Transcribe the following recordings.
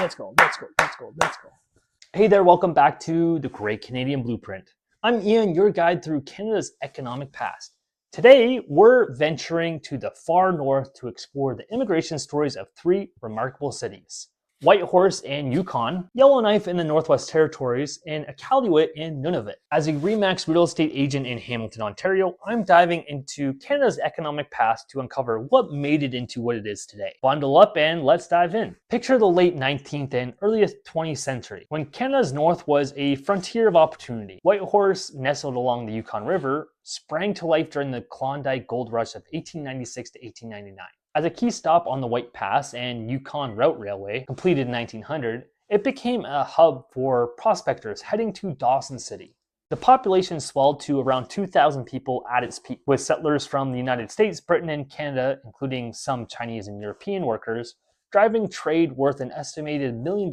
Let's go, let's go, let's go, let's go. Hey there, welcome back to the Great Canadian Blueprint. I'm Ian, your guide through Canada's economic past. Today, we're venturing to the far north to explore the immigration stories of three remarkable cities: Whitehorse and Yukon, Yellowknife in the Northwest Territories, and Iqaluit in Nunavut. As a RE/MAX real estate agent in Hamilton, Ontario, I'm diving into Canada's economic past to uncover what made it into what it is today. Bundle up and let's dive in. Picture the late 19th and early 20th century, when Canada's north was a frontier of opportunity. Whitehorse, nestled along the Yukon River, sprang to life during the Klondike Gold Rush of 1896 to 1899. As a key stop on the White Pass and Yukon Route Railway, completed in 1900, it became a hub for prospectors heading to Dawson City. The population swelled to around 2,000 people at its peak, with settlers from the United States, Britain, and Canada, including some Chinese and European workers, driving trade worth an estimated $1 million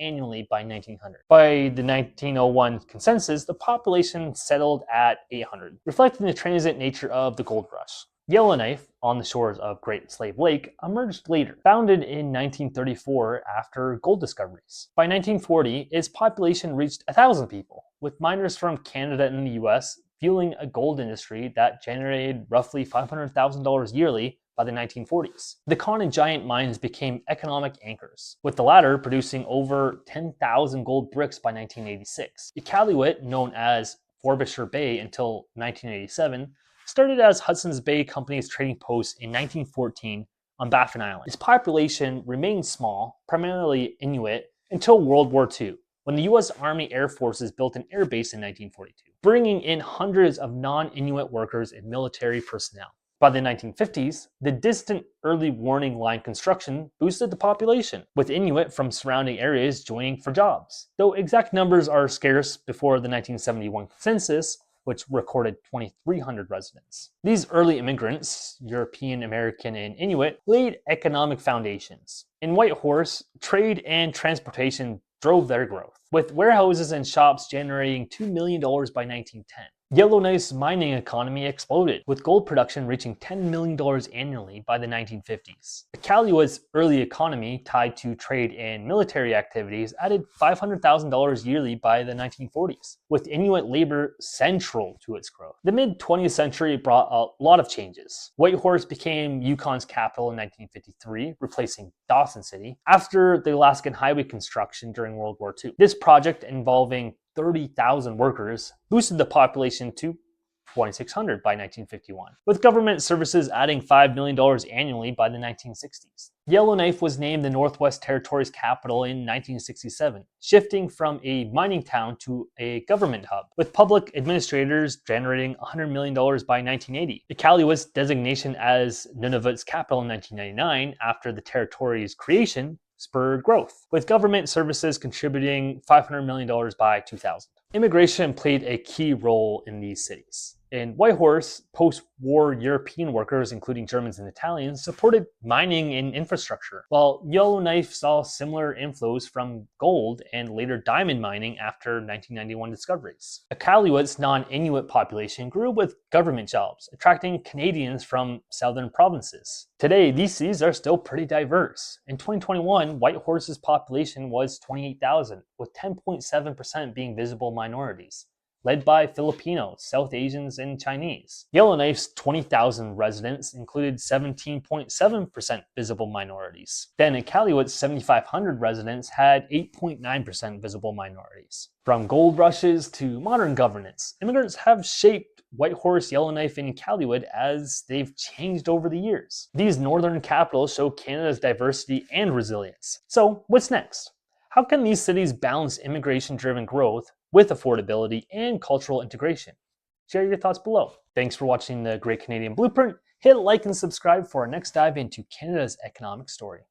annually by 1900. By the 1901 census, the population settled at 800, reflecting the transient nature of the gold rush. Yellowknife, on the shores of Great Slave Lake, emerged later, founded in 1934 after gold discoveries. By 1940, its population reached 1,000 people, with miners from Canada and the US fueling a gold industry that generated roughly $500,000 yearly by the 1940s. The Con and Giant mines became economic anchors, with the latter producing over 10,000 gold bricks by 1986. Iqaluit, known as Frobisher Bay until 1987, started as Hudson's Bay Company's trading post in 1914 on Baffin Island. Its population remained small, primarily Inuit, until World War II, when the US Army Air Forces built an air base in 1942, bringing in hundreds of non-Inuit workers and military personnel. By the 1950s, the distant early warning line construction boosted the population, with Inuit from surrounding areas joining for jobs. Though exact numbers are scarce before the 1971 census, which recorded 2,300 residents. These early immigrants, European, American, and Inuit, laid economic foundations. In Whitehorse, trade and transportation drove their growth, with warehouses and shops generating $2 million by 1910. Yellowknife's mining economy exploded, with gold production reaching $10 million annually by the 1950s. Iqaluit's early economy, tied to trade and military activities, added $500,000 yearly by the 1940s, with Inuit labor central to its growth. The mid-20th century brought a lot of changes. Whitehorse became Yukon's capital in 1953, replacing Dawson City, after the Alaskan Highway construction during World War II. This project, involving 30,000 workers, boosted the population to 2,600 by 1951, with government services adding $5 million annually by the 1960s. Yellowknife was named the Northwest Territories capital in 1967, shifting from a mining town to a government hub, with public administrators generating $100 million by 1980. Iqaluit's designation as Nunavut's capital in 1999, after the territory's creation, spurred growth, with government services contributing $500 million by 2000. Immigration played a key role in these cities. In Whitehorse, post-war European workers, including Germans and Italians, supported mining and infrastructure, while Yellowknife saw similar inflows from gold and later diamond mining after 1991 discoveries. Iqaluit's non-Inuit population grew with government jobs, attracting Canadians from southern provinces. Today, these cities are still pretty diverse. In 2021, Whitehorse's population was 28,000, with 10.7% being visible minorities, led by Filipinos, South Asians, and Chinese. Yellowknife's 20,000 residents included 17.7% visible minorities. Then Iqaluit's 7,500 residents had 8.9% visible minorities. From gold rushes to modern governance, immigrants have shaped Whitehorse, Yellowknife, and Iqaluit as they've changed over the years. These northern capitals show Canada's diversity and resilience. So what's next? How can these cities balance immigration-driven growth with affordability and cultural integration? Share your thoughts below. Thanks for watching the Great Canadian Blueprint. Hit like and subscribe for our next dive into Canada's economic story.